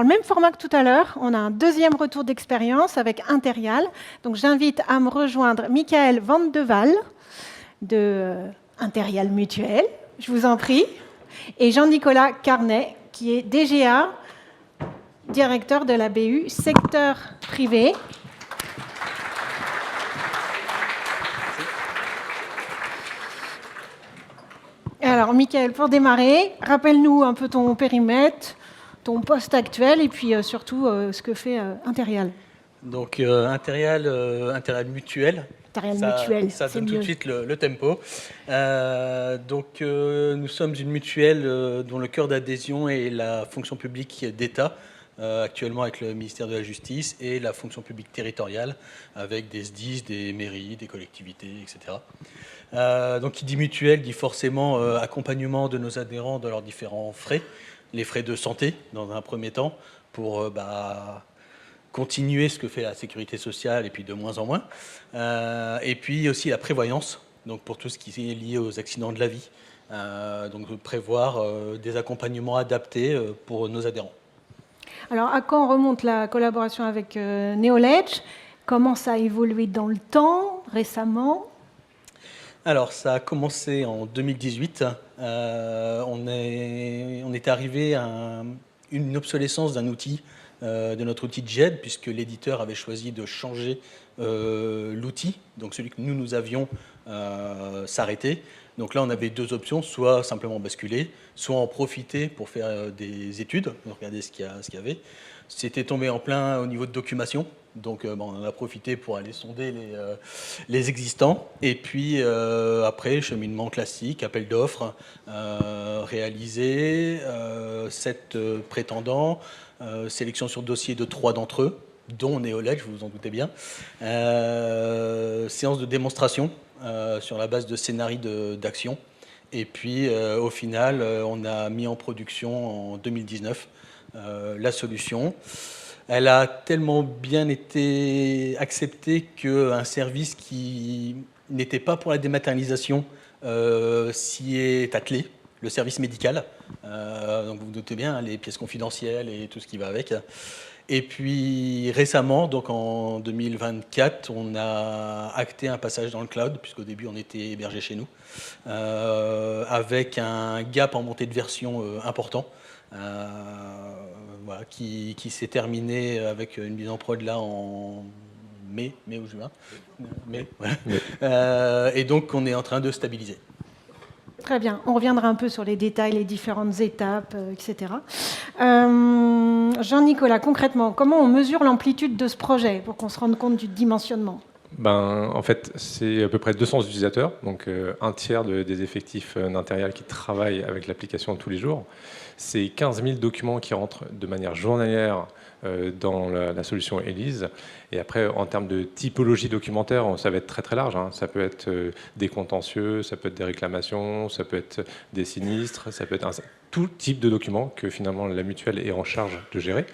dans le même format que tout à l'heure. On a un deuxième retour d'expérience avec Interial. Donc j'invite à me rejoindre Michael Van de Waal de Interial Mutuel, je vous en prie, et Jean-Nicolas Carnet, qui est DGA, directeur de la BU secteur privé. Alors, Michael, pour démarrer, rappelle-nous un peu ton périmètre, ton poste actuel et puis surtout ce que fait Interial. Donc, Interial Mutuel. Interial Mutuel, ça donne mieux. tout de suite le tempo. Nous sommes une mutuelle dont le cœur d'adhésion est la fonction publique d'État, actuellement avec le ministère de la Justice, et la fonction publique territoriale, avec des SDIS, des mairies, des collectivités, etc. Donc, qui dit mutuelle dit forcément accompagnement de nos adhérents dans leurs différents frais, les frais de santé dans un premier temps, pour continuer ce que fait la sécurité sociale et puis de moins en moins. Et puis aussi la prévoyance, donc pour tout ce qui est lié aux accidents de la vie. Donc prévoir des accompagnements adaptés pour nos adhérents. Alors à quand remonte la collaboration avec Neoledge? Comment ça a évolué dans le temps, récemment? Alors ça a commencé en 2018. On est arrivé à une obsolescence d'un outil, de notre outil JED, puisque l'éditeur avait choisi de changer l'outil, donc celui que nous avions s'arrêter. Donc là, on avait deux options, soit simplement basculer, soit en profiter pour faire des études, regarder ce qu'il y avait. C'était tombé en plein au niveau de documentation, donc on en a profité pour aller sonder les existants. Et puis après, cheminement classique, appel d'offres, réalisé, 7 prétendants, sélection sur dossier de 3 d'entre eux, dont Neoledge, vous vous en doutez bien. Séance de démonstration sur la base de scénarios d'action. Et puis, au final, on a mis en production en 2019 la solution. Elle a tellement bien été acceptée qu'un service qui n'était pas pour la dématérialisation s'y est attelé, le service médical. Donc vous vous doutez bien, les pièces confidentielles et tout ce qui va avec. Et puis récemment, donc en 2024, on a acté un passage dans le cloud, puisqu'au début on était hébergé chez nous, avec un gap en montée de version important, voilà, qui s'est terminé avec une mise en prod là en mai ou juin. Mai. Et donc on est en train de stabiliser. Très bien, on reviendra un peu sur les détails, les différentes étapes, etc. Jean-Nicolas, concrètement, comment on mesure l'amplitude de ce projet pour qu'on se rende compte du dimensionnement? En fait, c'est à peu près 200 utilisateurs, donc un tiers des effectifs d'Interial qui travaillent avec l'application tous les jours. C'est 15 000 documents qui rentrent de manière journalière dans la solution Elise. Et après, en termes de typologie documentaire, ça va être très très large. Ça peut être des contentieux, ça peut être des réclamations, ça peut être des sinistres, ça peut être tout type de documents que finalement la mutuelle est en charge de gérer.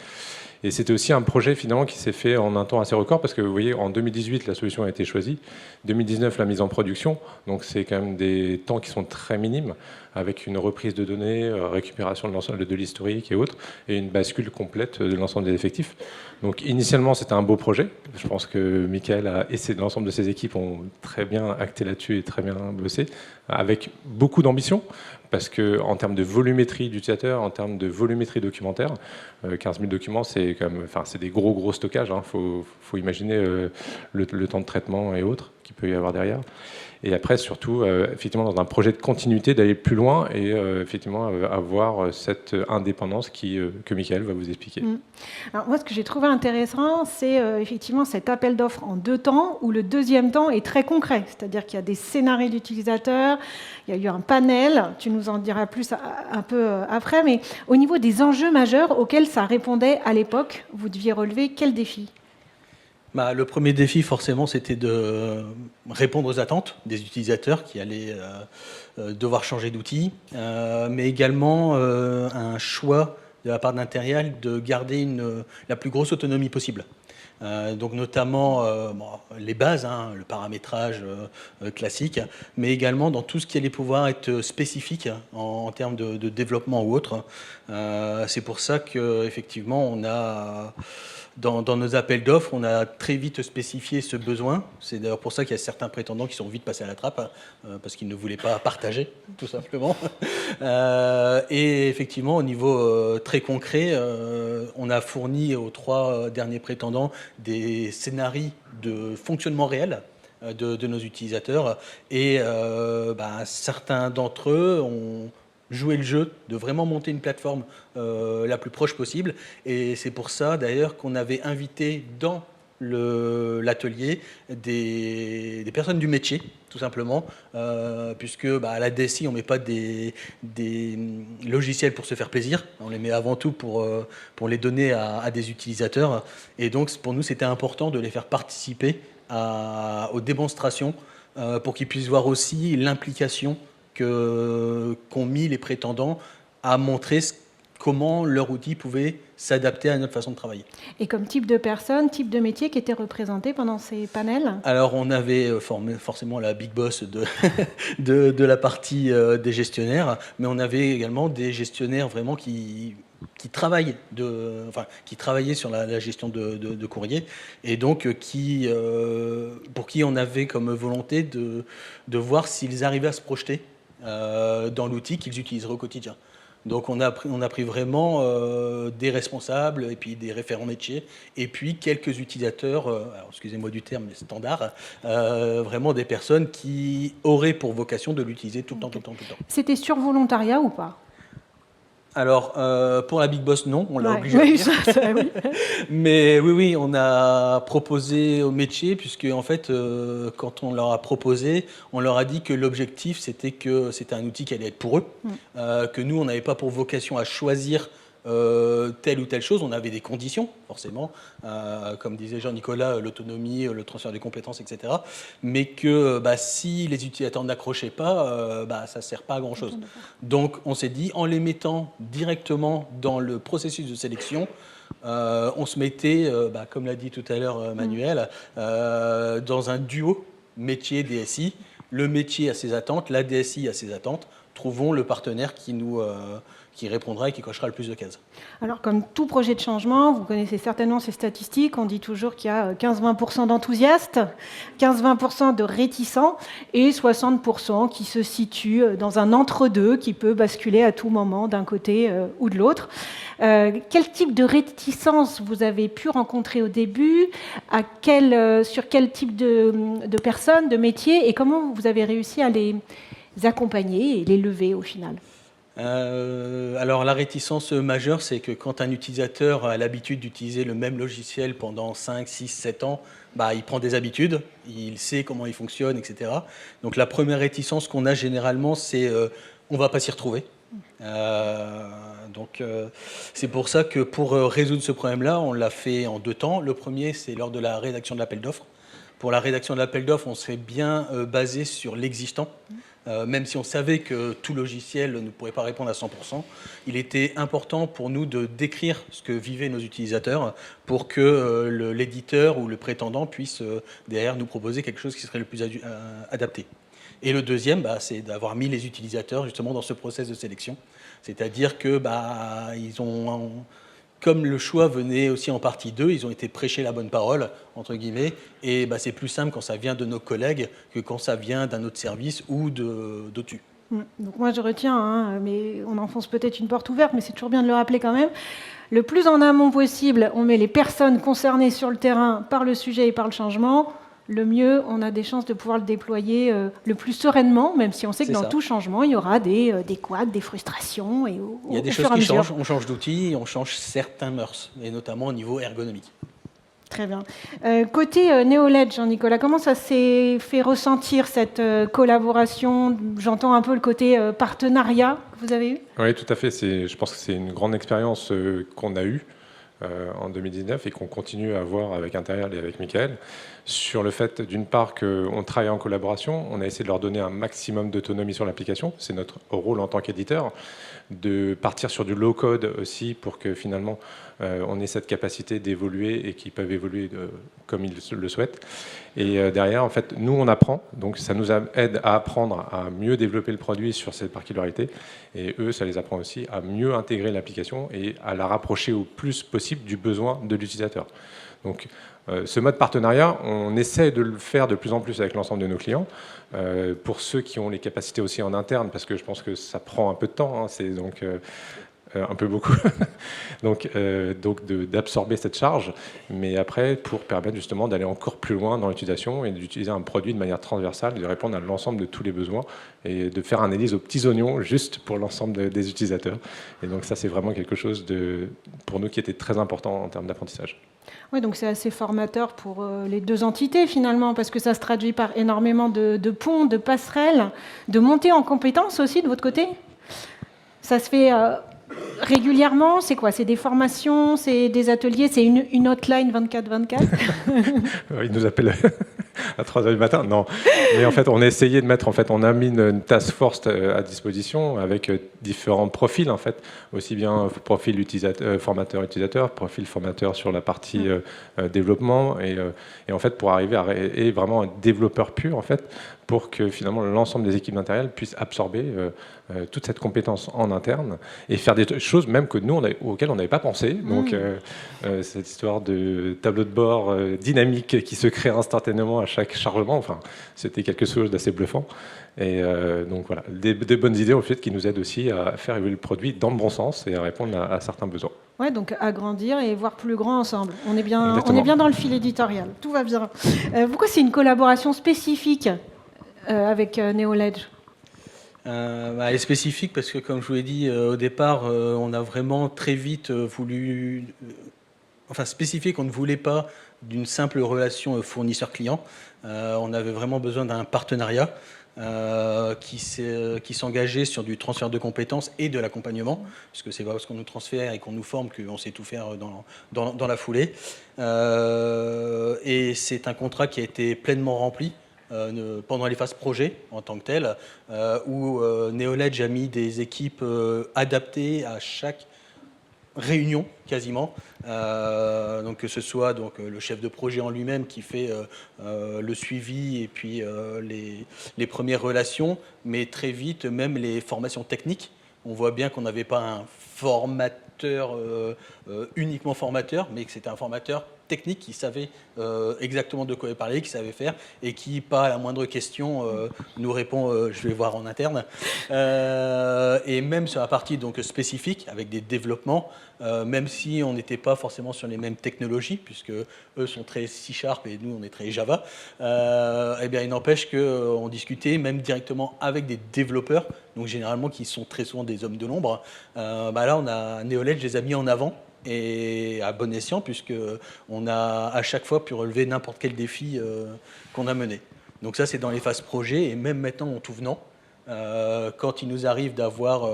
Et c'était aussi un projet finalement qui s'est fait en un temps assez record parce que vous voyez, en 2018, la solution a été choisie, 2019, la mise en production, donc c'est quand même des temps qui sont très minimes avec une reprise de données, récupération de l'ensemble de l'historique et autres, et une bascule complète de l'ensemble des effectifs. Donc initialement, c'était un beau projet. Je pense que Michael et l'ensemble de ses équipes ont très bien acté là-dessus et très bien bossé, avec beaucoup d'ambition. Parce qu'en termes de volumétrie d'utilisateurs, en termes de volumétrie documentaire, 15 000 documents, c'est des gros stockages. Faut imaginer le temps de traitement et autres qu'il peut y avoir derrière. Et après, surtout, effectivement, dans un projet de continuité, d'aller plus loin et effectivement avoir cette indépendance que Michael va vous expliquer. Alors moi, ce que j'ai trouvé intéressant, c'est effectivement cet appel d'offres en 2 temps, où le deuxième temps est très concret. C'est-à-dire qu'il y a des scénarios d'utilisateurs, il y a eu un panel, tu nous en diras plus un peu après, mais au niveau des enjeux majeurs auxquels ça répondait à l'époque, vous deviez relever quels défis? Le premier défi, forcément, c'était de répondre aux attentes des utilisateurs qui allaient devoir changer d'outil, mais également un choix de la part d'Interial de garder la plus grosse autonomie possible. Donc notamment les bases, le paramétrage classique, mais également dans tout ce qui allait pouvoir être spécifique en termes de développement ou autre. C'est pour ça qu'effectivement, on a... Dans nos appels d'offres, on a très vite spécifié ce besoin. C'est d'ailleurs pour ça qu'il y a certains prétendants qui sont vite passés à la trappe, parce qu'ils ne voulaient pas partager, tout simplement. Et effectivement, au niveau très concret, on a fourni aux 3 derniers prétendants des scénarios de fonctionnement réel de nos utilisateurs. Et certains d'entre eux ont jouer le jeu, de vraiment monter une plateforme la plus proche possible. Et c'est pour ça, d'ailleurs, qu'on avait invité dans l'atelier des personnes du métier, tout simplement, puisque à la DSI, on ne met pas des logiciels pour se faire plaisir. On les met avant tout pour les donner à des utilisateurs. Et donc, pour nous, c'était important de les faire participer aux démonstrations pour qu'ils puissent voir aussi l'implication qu'ont mis les prétendants à montrer comment leur outil pouvait s'adapter à notre façon de travailler. Et comme type de personnes, type de métier qui était représenté pendant ces panels? Alors on avait forcément la big boss de la partie des gestionnaires, mais on avait également des gestionnaires vraiment qui travaillaient sur la gestion de courrier, et donc pour qui on avait comme volonté de voir s'ils arrivaient à se projeter dans l'outil qu'ils utiliseraient au quotidien. Donc on a pris vraiment des responsables et puis des référents métiers et puis quelques utilisateurs, alors excusez-moi du terme, mais standard, vraiment des personnes qui auraient pour vocation de l'utiliser tout le temps. C'était sur volontariat ou pas? Alors, pour la Big Boss, non, on l'a obligé oui, à dire. oui. Mais oui, on a proposé au métier, puisque en fait, quand on leur a proposé, on leur a dit que l'objectif, c'était que c'était un outil qui allait être pour eux, que nous, on n'avait pas pour vocation à choisir telle ou telle chose. On avait des conditions, forcément, comme disait Jean-Nicolas, l'autonomie, le transfert des compétences, etc. Mais que si les utilisateurs n'accrochaient pas, ça ne sert pas à grand-chose. Donc on s'est dit, en les mettant directement dans le processus de sélection, on se mettait, comme l'a dit tout à l'heure Manuel, dans un duo métier-DSI. Le métier a ses attentes, la DSI a ses attentes. Trouvons le partenaire qui répondra et qui cochera le plus de cases. Alors, comme tout projet de changement, vous connaissez certainement ces statistiques, on dit toujours qu'il y a 15-20% d'enthousiastes, 15-20% de réticents et 60% qui se situent dans un entre-deux qui peut basculer à tout moment d'un côté ou de l'autre. Quel type de réticence vous avez pu rencontrer au début, sur quel type de personnes, de métiers, et comment vous avez réussi à les accompagner et les lever au final? Alors la réticence majeure, c'est que quand un utilisateur a l'habitude d'utiliser le même logiciel pendant 5, 6, 7 ans, il prend des habitudes, il sait comment il fonctionne, etc. Donc la première réticence qu'on a généralement, c'est on ne va pas s'y retrouver. C'est pour ça que pour résoudre ce problème-là, on l'a fait en 2 temps. Le premier, c'est lors de la rédaction de l'appel d'offres. Pour la rédaction de l'appel d'offres, on s'est bien basé sur l'existant. Même si on savait que tout logiciel ne pourrait pas répondre à 100%, il était important pour nous de décrire ce que vivaient nos utilisateurs pour que l'éditeur ou le prétendant puisse derrière nous proposer quelque chose qui serait le plus adapté. Et le deuxième, c'est d'avoir mis les utilisateurs justement dans ce process de sélection. C'est-à-dire que ils ont... Comme le choix venait aussi en partie d'eux, ils ont été prêchés la bonne parole, entre guillemets, et c'est plus simple quand ça vient de nos collègues que quand ça vient d'un autre service ou d'au-dessus. Donc moi je retiens, mais on enfonce peut-être une porte ouverte, mais c'est toujours bien de le rappeler quand même. Le plus en amont possible, on met les personnes concernées sur le terrain par le sujet et par le changement. Le mieux, on a des chances de pouvoir le déployer le plus sereinement, même si on sait que dans tout changement, il y aura des couacs, des frustrations. Il y a des choses qui changent, on change d'outils, on change certains mœurs, et notamment au niveau ergonomique. Très bien. Côté Neoledge, Jean-Nicolas, comment ça s'est fait ressentir cette collaboration? J'entends un peu le côté partenariat que vous avez eu. Oui, tout à fait. Je pense que c'est une grande expérience qu'on a eue. en 2019 et qu'on continue à voir avec Interreal et avec Michael, sur le fait, d'une part, qu'on travaille en collaboration, on a essayé de leur donner un maximum d'autonomie sur l'application, c'est notre rôle en tant qu'éditeur, de partir sur du low-code aussi pour que finalement on ait cette capacité d'évoluer et qu'ils peuvent évoluer comme ils le souhaitent. Et derrière, en fait, nous, on apprend, donc ça nous aide à apprendre à mieux développer le produit sur cette particularité, et eux, ça les apprend aussi à mieux intégrer l'application et à la rapprocher au plus possible du besoin de l'utilisateur. Donc, ce mode partenariat, on essaie de le faire de plus en plus avec l'ensemble de nos clients. Pour ceux qui ont les capacités aussi en interne, parce que je pense que ça prend un peu de temps, hein, c'est donc un peu beaucoup, donc d'absorber cette charge, mais après pour permettre justement d'aller encore plus loin dans l'utilisation et d'utiliser un produit de manière transversale, de répondre à l'ensemble de tous les besoins et de faire une analyse aux petits oignons juste pour l'ensemble des utilisateurs. Et donc ça, c'est vraiment quelque chose pour nous qui était très important en termes d'apprentissage. Oui, donc c'est assez formateur pour les deux entités finalement, parce que ça se traduit par énormément de ponts, de passerelles, de montées en compétences aussi de votre côté. Ça se fait régulièrement, c'est quoi? C'est des formations, c'est des ateliers, c'est une hotline 24/24? Ils nous appellent à 3h du matin. Non, mais en fait, on a essayé de mettre, on a mis une task force à disposition avec différents profils, en fait, aussi bien profil formateur-utilisateur, profil formateur sur la partie développement, et en fait, pour arriver à être vraiment un développeur pur, en fait, pour que finalement l'ensemble des équipes d'Interreal puissent absorber toute cette compétence en interne et faire des choses même que nous, auxquelles on n'avait pas pensé. Donc, cette histoire de tableau de bord dynamique qui se crée instantanément à chaque chargement, enfin, c'était quelque chose d'assez bluffant. Et donc voilà, des bonnes idées en fait qui nous aident aussi à faire évoluer le produit dans le bon sens et à répondre à certains besoins. Ouais, donc agrandir et voir plus grand ensemble. On est bien dans le fil éditorial. Tout va bien. Pourquoi c'est une collaboration spécifique avec Neoledge? Elle est spécifique parce que, comme je vous l'ai dit au départ, on a vraiment très vite voulu spécifier qu'on ne voulait pas d'une simple relation fournisseur-client. On avait vraiment besoin d'un partenariat qui s'engageait sur du transfert de compétences et de l'accompagnement, puisque c'est pas parce qu'on nous transfère et qu'on nous forme qu'on sait tout faire dans la foulée. Et c'est un contrat qui a été pleinement rempli pendant les phases projet en tant que tel, où Neoledge a mis des équipes adaptées à chaque réunion quasiment, donc que ce soit le chef de projet en lui-même qui fait le suivi et puis les premières relations, mais très vite même les formations techniques. On voit bien qu'on n'avait pas un formateur uniquement formateur, mais que c'était un formateur technique qui savait exactement de quoi il parlait, qui savait faire et qui, pas à la moindre question, nous répond je vais voir en interne. Et même sur la partie donc spécifique, avec des développements, même si on n'était pas forcément sur les mêmes technologies, puisque eux sont très C# et nous on est très Java, eh bien il n'empêche qu'on discutait même directement avec des développeurs, donc généralement qui sont très souvent des hommes de l'ombre. Là, on a Neoledge les a mis en avant, et à bon escient, puisqu'on a à chaque fois pu relever n'importe quel défi qu'on a mené. Donc ça, c'est dans les phases projet, et même maintenant en tout venant, quand il nous arrive d'avoir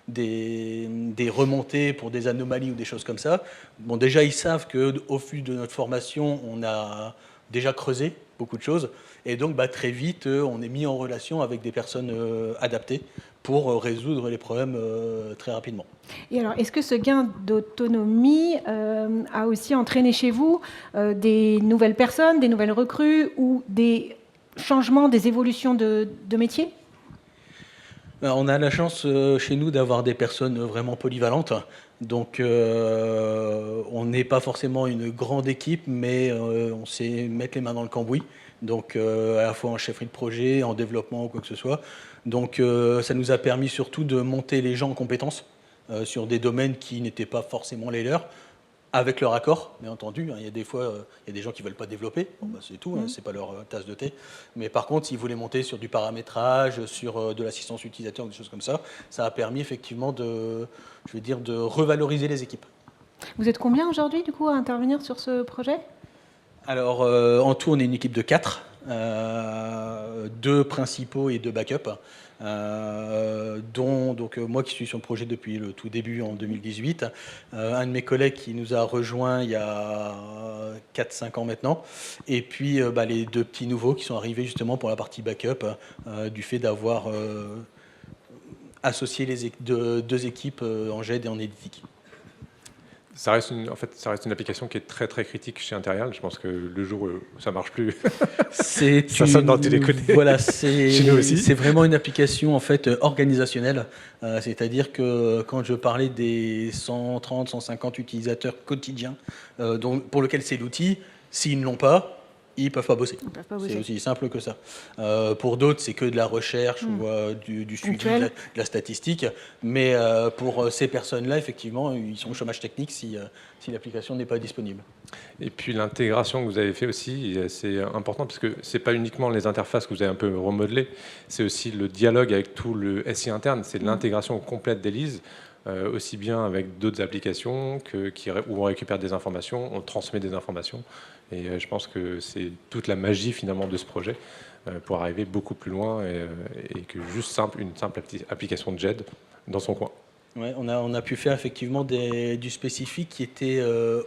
des remontées pour des anomalies ou des choses comme ça, bon, déjà ils savent qu'au fil de notre formation, on a déjà creusé beaucoup de choses, et donc très vite, on est mis en relation avec des personnes adaptées pour résoudre les problèmes très rapidement. Et alors, est-ce que ce gain d'autonomie a aussi entraîné chez vous des nouvelles personnes, des nouvelles recrues ou des changements, des évolutions de métier? On a la chance chez nous d'avoir des personnes vraiment polyvalentes. Donc on n'est pas forcément une grande équipe, mais on sait mettre les mains dans le cambouis. Donc à la fois en chefferie de projet, en développement ou quoi que ce soit. Donc ça nous a permis surtout de monter les gens en compétences sur des domaines qui n'étaient pas forcément les leurs, avec leur accord, bien entendu. Il y a des fois, il y a des gens qui ne veulent pas développer, c'est tout, c'est pas leur tasse de thé. Mais par contre, s'ils voulaient monter sur du paramétrage, sur de l'assistance utilisateur, des choses comme ça, ça a permis effectivement de revaloriser les équipes. Vous êtes combien aujourd'hui, du coup, à intervenir sur ce projet ? Alors, en tout, on est une équipe de 4. 2 principaux et 2 backups, dont moi qui suis sur le projet depuis le tout début en 2018, un de mes collègues qui nous a rejoint il y a 4-5 ans maintenant, et puis les 2 petits nouveaux qui sont arrivés justement pour la partie backup, du fait d'avoir associé 2 équipes en GED et en éditique. Ça reste une application qui est très très critique chez Interial. Je pense que le jour où ça marche plus, ça sonne dans tous les côtés. Voilà, chez nous aussi. C'est vraiment une application en fait organisationnelle. C'est-à-dire que quand je parlais des 130, 150 utilisateurs quotidiens, pour lesquels c'est l'outil, s'ils ne l'ont pas, ils ne peuvent pas bosser. C'est aussi simple que ça. Pour d'autres, c'est que de la recherche ou du suivi de la statistique. Mais pour ces personnes-là, effectivement, ils sont au chômage technique si l'application n'est pas disponible. Et puis l'intégration que vous avez fait aussi, c'est important parce que ce n'est pas uniquement les interfaces que vous avez un peu remodelées, c'est aussi le dialogue avec tout le SI interne. C'est de l'intégration complète d'Elise. Aussi bien avec d'autres applications où on récupère des informations, on transmet des informations. Et je pense que c'est toute la magie finalement de ce projet pour arriver beaucoup plus loin et que juste une simple application de GED dans son coin. Ouais, on a pu faire effectivement du spécifique qui était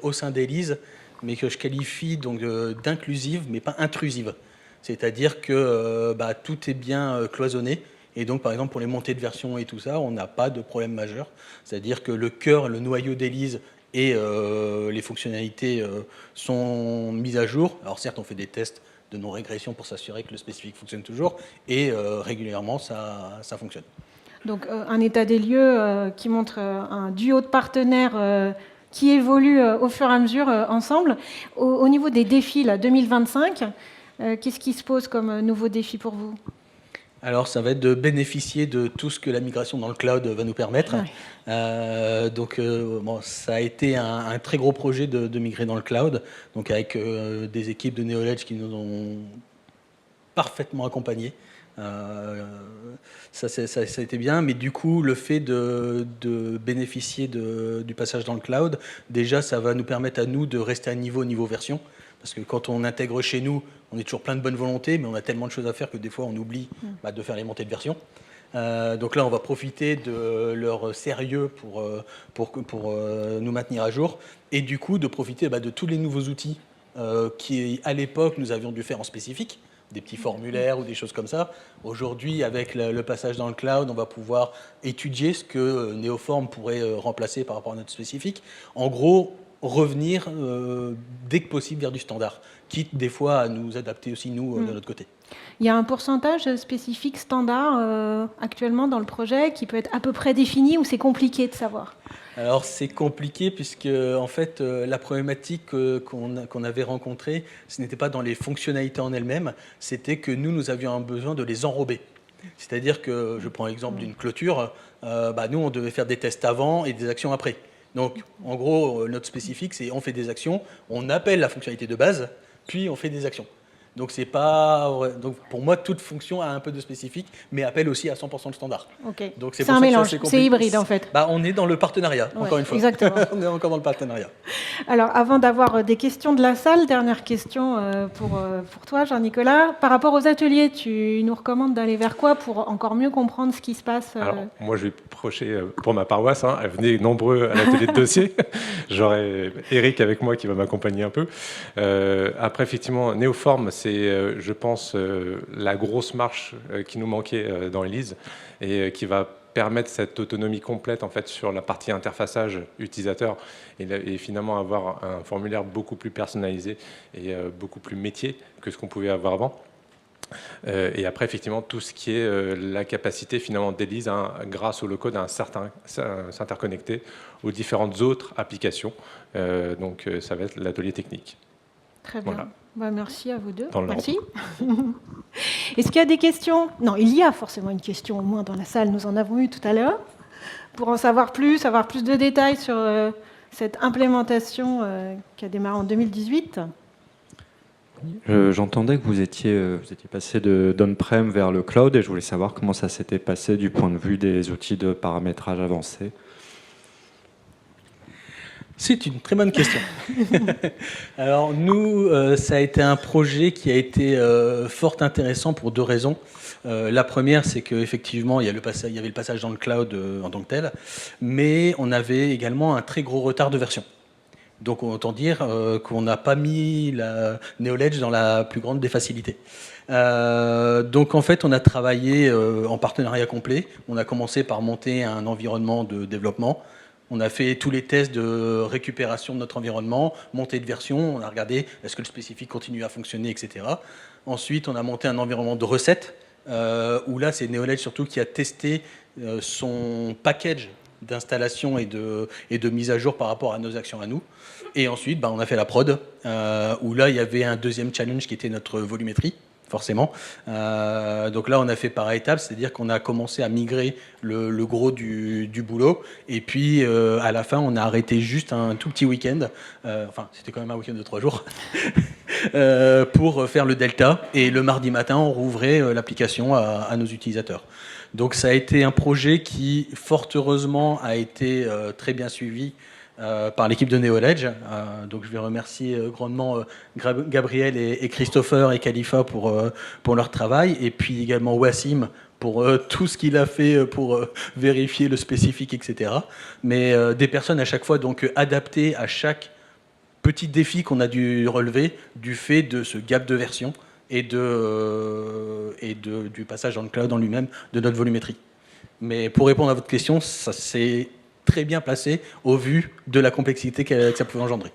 au sein d'Elise, mais que je qualifie donc d'inclusive, mais pas intrusive. C'est-à-dire que tout est bien cloisonné. Et donc, par exemple, pour les montées de version et tout ça, on n'a pas de problème majeur. C'est-à-dire que le cœur, le noyau d'Elise et les fonctionnalités sont mises à jour. Alors certes, on fait des tests de non-régression pour s'assurer que le spécifique fonctionne toujours. Et régulièrement, ça fonctionne. Donc, un état des lieux qui montre un duo de partenaires qui évoluent au fur et à mesure ensemble. Au niveau des défis, là, 2025, qu'est-ce qui se pose comme nouveau défi pour vous ? Alors, ça va être de bénéficier de tout ce que la migration dans le cloud va nous permettre. Ouais. Ça a été un très gros projet de migrer dans le cloud, donc avec des équipes de Neoledge qui nous ont parfaitement accompagnés. Ça a été bien, mais du coup, le fait de bénéficier du passage dans le cloud, déjà, ça va nous permettre à nous de rester à niveau version. Parce que quand on intègre chez nous, on est toujours plein de bonne volonté, mais on a tellement de choses à faire que des fois, on oublie de faire les montées de version. Donc là, on va profiter de leur sérieux pour nous maintenir à jour. Et du coup, de profiter de tous les nouveaux outils qui, à l'époque, nous avions dû faire en spécifique, des petits formulaires ou des choses comme ça. Aujourd'hui, avec le passage dans le cloud, on va pouvoir étudier ce que Neoform pourrait remplacer par rapport à notre spécifique. En gros, revenir dès que possible vers du standard, quitte des fois à nous adapter aussi, nous, de notre côté. Il y a un pourcentage spécifique standard actuellement dans le projet qui peut être à peu près défini ou c'est compliqué de savoir ? Alors c'est compliqué puisque en fait la problématique qu'on avait rencontrée, ce n'était pas dans les fonctionnalités en elles-mêmes, c'était que nous avions un besoin de les enrober. C'est-à-dire que, je prends l'exemple d'une clôture, nous on devait faire des tests avant et des actions après. Donc, en gros, notre spécifique, c'est on fait des actions, on appelle la fonctionnalité de base, puis on fait des actions. Donc, c'est pas... Donc, pour moi, toute fonction a un peu de spécifique, mais appelle aussi à 100% le standard. Okay. Donc, c'est un mélange, c'est hybride en fait. On est dans le partenariat, encore une fois. Exactement. On est encore dans le partenariat. Alors, avant d'avoir des questions de la salle, dernière question pour toi, Jean-Nicolas. Par rapport aux ateliers, tu nous recommandes d'aller vers quoi pour encore mieux comprendre ce qui se passe Alors, moi, je vais procher pour ma paroisse. Venez nombreux à l'atelier de dossier. J'aurai Eric avec moi qui va m'accompagner un peu. Après, effectivement, Neoform, c'est, je pense, la grosse marche qui nous manquait dans Elise et qui va permettre cette autonomie complète en fait, sur la partie interfaçage utilisateur et finalement avoir un formulaire beaucoup plus personnalisé et beaucoup plus métier que ce qu'on pouvait avoir avant. Et après, effectivement, tout ce qui est la capacité finalement d'Elise, grâce au low-code, à s'interconnecter aux différentes autres applications. Donc, ça va être l'atelier technique. Très bien. Voilà. Merci à vous deux. Merci. Est-ce qu'il y a des questions ? Non, il y a forcément une question, au moins dans la salle. Nous en avons eu tout à l'heure. Pour en savoir plus de détails sur cette implémentation qui a démarré en 2018. J'entendais que vous étiez passé d'on-prem vers le cloud et je voulais savoir comment ça s'était passé du point de vue des outils de paramétrage avancés. C'est une très bonne question. Alors nous, ça a été un projet qui a été fort intéressant pour 2 raisons. La première, c'est qu'effectivement, il y avait le passage dans le cloud en tant que tel, mais on avait également un très gros retard de version. Donc autant dire qu'on n'a pas mis la Neoledge dans la plus grande des facilités. Donc en fait, on a travaillé en partenariat complet. On a commencé par monter un environnement de développement. On a fait tous les tests de récupération de notre environnement, montée de version, on a regardé est-ce que le spécifique continue à fonctionner, etc. Ensuite, on a monté un environnement de recettes, où là, c'est Neoledge surtout qui a testé son package d'installation et de mise à jour par rapport à nos actions à nous. Et ensuite, on a fait la prod, où là, il y avait un deuxième challenge qui était notre volumétrie, forcément. Donc là, on a fait par étapes, c'est-à-dire qu'on a commencé à migrer le gros du boulot, et puis à la fin, on a arrêté juste un tout petit week-end, enfin, c'était quand même un week-end de 3 jours, pour faire le delta, et le mardi matin, on rouvrait l'application à nos utilisateurs. Donc ça a été un projet qui, fort heureusement, a été très bien suivi par l'équipe de Neoledge. Donc je vais remercier grandement Gabriel et Christopher et Khalifa pour leur travail, et puis également Wassim pour tout ce qu'il a fait pour vérifier le spécifique, etc. Mais des personnes à chaque fois donc adaptées à chaque petit défi qu'on a dû relever du fait de ce gap de version et du passage dans le cloud en lui-même de notre volumétrie. Mais pour répondre à votre question, ça c'est très bien placé au vu de la complexité que ça pouvait engendrer.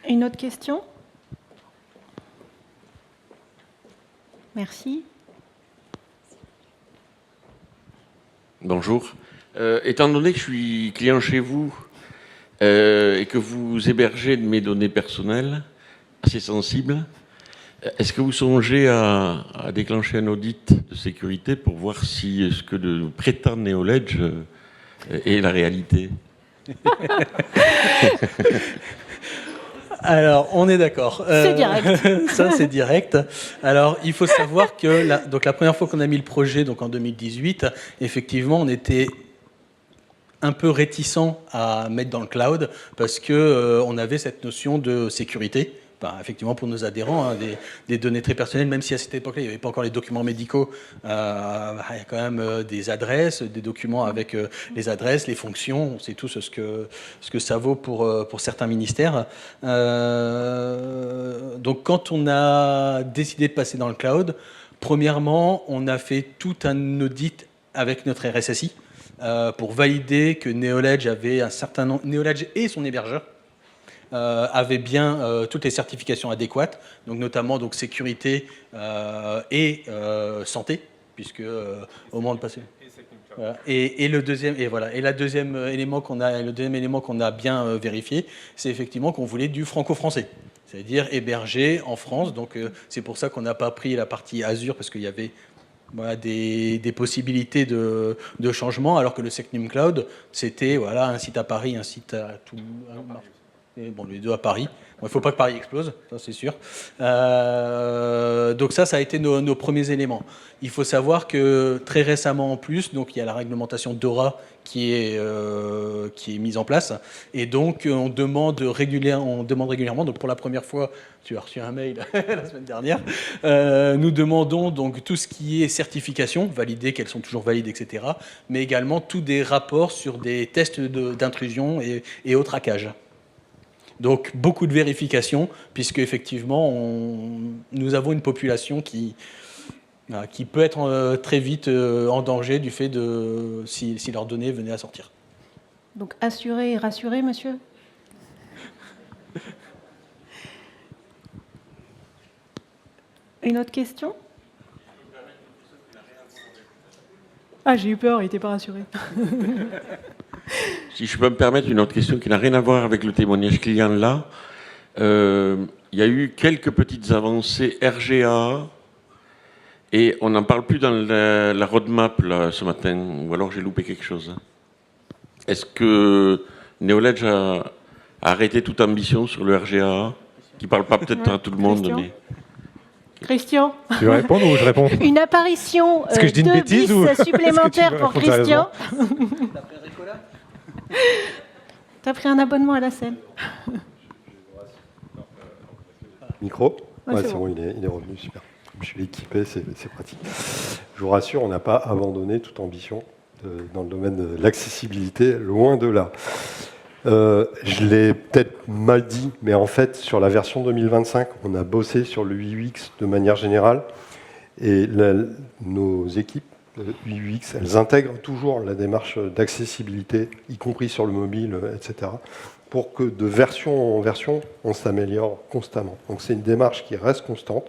Une autre question? Merci. Bonjour. Étant donné que je suis client chez vous et que vous hébergez de mes données personnelles assez sensibles, est-ce que vous songez à déclencher un audit de sécurité pour voir si ce que prétend Neoledge est la réalité? Alors, on est d'accord. C'est direct. Ça, c'est direct. Alors, il faut savoir que la première fois qu'on a mis le projet, donc en 2018, effectivement, on était un peu réticent à mettre dans le cloud parce que on avait cette notion de sécurité. Effectivement, pour nos adhérents, des données très personnelles, même si à cette époque-là, il n'y avait pas encore les documents médicaux, il y a quand même des adresses, des documents avec les adresses, les fonctions, on sait tous ce que ça vaut pour certains ministères. Donc, quand on a décidé de passer dans le cloud, premièrement, on a fait tout un audit avec notre RSSI pour valider que Neoledge avait un certain nombre, Neoledge et son hébergeur, avait bien toutes les certifications adéquates, donc notamment donc sécurité et santé, puisque au moment de passer. Voilà. Et le deuxième élément qu'on a bien vérifié, c'est effectivement qu'on voulait du franco-français, c'est-à-dire hébergé en France. Donc c'est pour ça qu'on n'a pas pris la partie Azure parce qu'il y avait des possibilités de changement, alors que le Secnum Cloud, c'était un site à Paris, un site à tout. Et les deux à Paris. Il ne faut pas que Paris explose, ça c'est sûr. Donc ça a été nos premiers éléments. Il faut savoir que très récemment en plus, donc il y a la réglementation DORA qui est mise en place, et donc on demande régulièrement. Donc pour la première fois, tu as reçu un mail la semaine dernière. Nous demandons donc tout ce qui est certification, valider qu'elles sont toujours valides, etc. Mais également tous des rapports sur des tests d'intrusion et autres hackages. Donc beaucoup de vérifications, puisque effectivement nous avons une population qui peut être très vite en danger du fait de si leurs données venaient à sortir. Donc assuré et rassuré, monsieur? Une autre question? Ah, j'ai eu peur, il n'était pas rassuré. Si je peux me permettre une autre question qui n'a rien à voir avec le témoignage client là, il y a eu quelques petites avancées RGA et on n'en parle plus dans la roadmap là, ce matin, ou alors j'ai loupé quelque chose. Est-ce que Neoledge a arrêté toute ambition sur le RGA, qui ne parle pas peut-être à tout le monde, mais... Christian, Tu veux répondre ou je réponds? une apparition Est-ce que je dis une de bêtise bis ou... supplémentaire pour Christian. Tu as pris un abonnement à la scène. Micro? Ouais, Ouais, c'est c'est bon. bon, il est revenu, super. Je suis équipé, c'est pratique. Je vous rassure, on n'a pas abandonné toute ambition dans le domaine de l'accessibilité, loin de là. Je l'ai peut-être mal dit, mais en fait, sur la version 2025, on a bossé sur le UX de manière générale, et nos équipes UX, elles intègrent toujours la démarche d'accessibilité, y compris sur le mobile, etc., pour que de version en version, on s'améliore constamment. Donc c'est une démarche qui reste constante.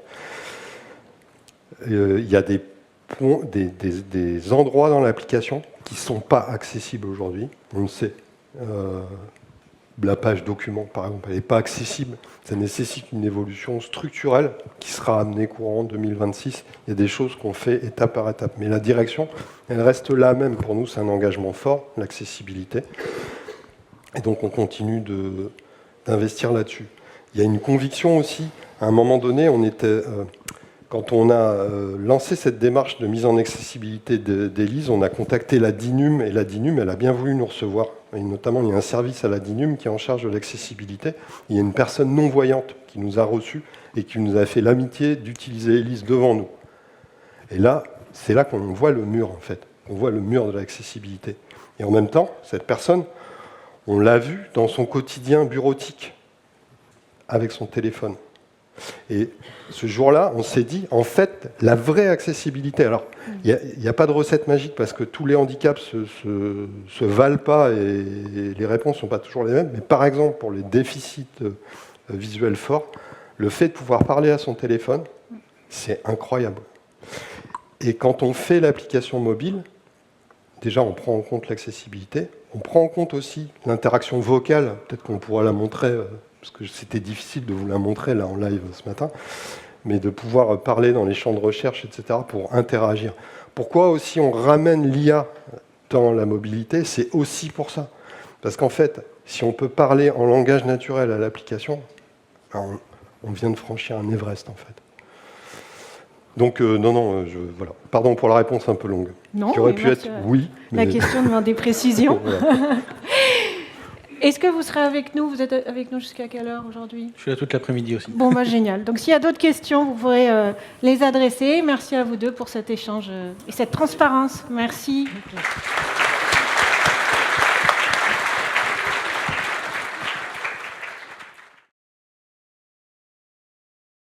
Il y a des endroits dans l'application qui ne sont pas accessibles aujourd'hui, on le sait. La page document, par exemple, elle n'est pas accessible. Ça nécessite une évolution structurelle qui sera amenée courant 2026. Il y a des choses qu'on fait étape par étape. Mais la direction, elle reste là même. Pour nous, c'est un engagement fort, l'accessibilité. Et donc, on continue d'investir là-dessus. Il y a une conviction aussi. À un moment donné, quand on a lancé cette démarche de mise en accessibilité d'Élise, on a contacté la DINUM, et la DINUM, elle a bien voulu nous recevoir. Et notamment, il y a un service à la DINUM qui est en charge de l'accessibilité. Il y a une personne non-voyante qui nous a reçus et qui nous a fait l'amitié d'utiliser Élise devant nous. Et là, c'est là qu'on voit le mur, en fait. On voit le mur de l'accessibilité. Et en même temps, cette personne, on l'a vue dans son quotidien bureautique, avec son téléphone. Et ce jour-là, on s'est dit, en fait, la vraie accessibilité, alors, il n'y a pas de recette magique parce que tous les handicaps se valent pas et les réponses ne sont pas toujours les mêmes, mais par exemple, pour les déficits visuels forts, le fait de pouvoir parler à son téléphone, c'est incroyable. Et quand on fait l'application mobile, déjà, on prend en compte l'accessibilité, on prend en compte aussi l'interaction vocale, peut-être qu'on pourra la montrer, parce que c'était difficile de vous la montrer là en live ce matin, mais de pouvoir parler dans les champs de recherche, etc., pour interagir. Pourquoi aussi on ramène l'IA dans la mobilité? C'est aussi pour ça. Parce qu'en fait, si on peut parler en langage naturel à l'application, on vient de franchir un Everest, en fait. Donc, voilà. Pardon pour la réponse un peu longue. Non, qui aurait mais pu être oui. La question demande des précisions. Voilà. Est-ce que vous serez avec nous? Vous êtes avec nous jusqu'à quelle heure aujourd'hui? Je suis là toute l'après-midi aussi. Bon, génial. Donc, s'il y a d'autres questions, vous pourrez les adresser. Merci à vous deux pour cet échange et cette transparence. Merci.